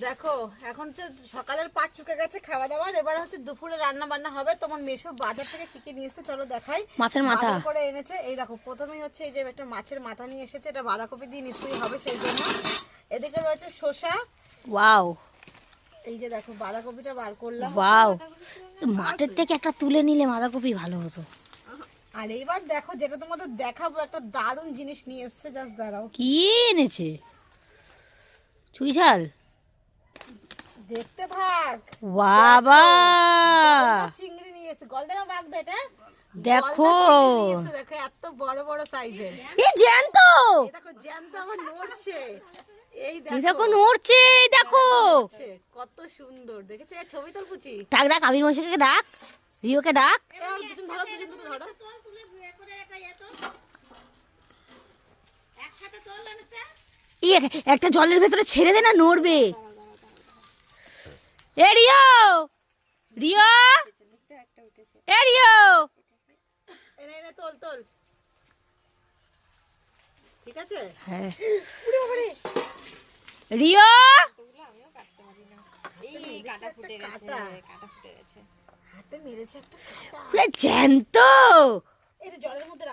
দেখো এখন হচ্ছে সকালের পাট চুকে গেছে খাওয়া দাওয়ার, এবার হচ্ছে দুপুরে রান্না বান্না হবে। তোমার মেশো বাজার থেকে কি কি নিয়ে এসেছে চলো দেখাই। মাছের মাথা বাজার করে এনেছে, এই দেখো প্রথমেই হচ্ছে এই যে একটা মাছের মাথা নিয়ে এসেছে, এটা বাঁধাকপি দিয়ে নিশ্চয়ই হবে সেই জন্য। এদিকে রয়েছে শসা, ওয়াও এই যে দেখো বাঁধাকপিটা বার করলাম। ওয়াও মাঠের থেকে একটা তুলে নিলে বাঁধাকপি ভালো হতো। আর এইবার দেখো যেটা তোমাদের দেখাবো, একটা দারুণ জিনিস নিয়ে এসেছে, জাস্ট দাঁড়াও কি এনেছে? চুই ঝাল? দেখতে থাক। বাবা গলদা চিংড়ি নিয়ে এসেছে, গলদা বাগ দে এটা। দেখো গলদা চিংড়ি নিয়ে এসেছে, দেখো এত বড় বড় সাইজের। এই জ্যান্ত, এই দেখো জ্যান্ত আমার নড়ছে, এই এই দেখো দেখো নড়ছে, এই দেখো নড়ছে, কত সুন্দর দেখেছো। এই ছবি তোল পুচি, ডাক ডাক আবির মশাইকে ডাক, রিওকে ডাক। এই আর দুজন ধরো, দুজন দুটো ধরো। এই একটা জলের ভেতরে ছেড়ে দে না, নড়বে। এ রিও, রিও, এ রিও, এনে এনে তোল তোল, ঠিক আছে। হ্যাঁ রিও, হাতে মেরেছে একটা কাঁটা। পুরো জ্যান্ত। এটা জলের মধ্যে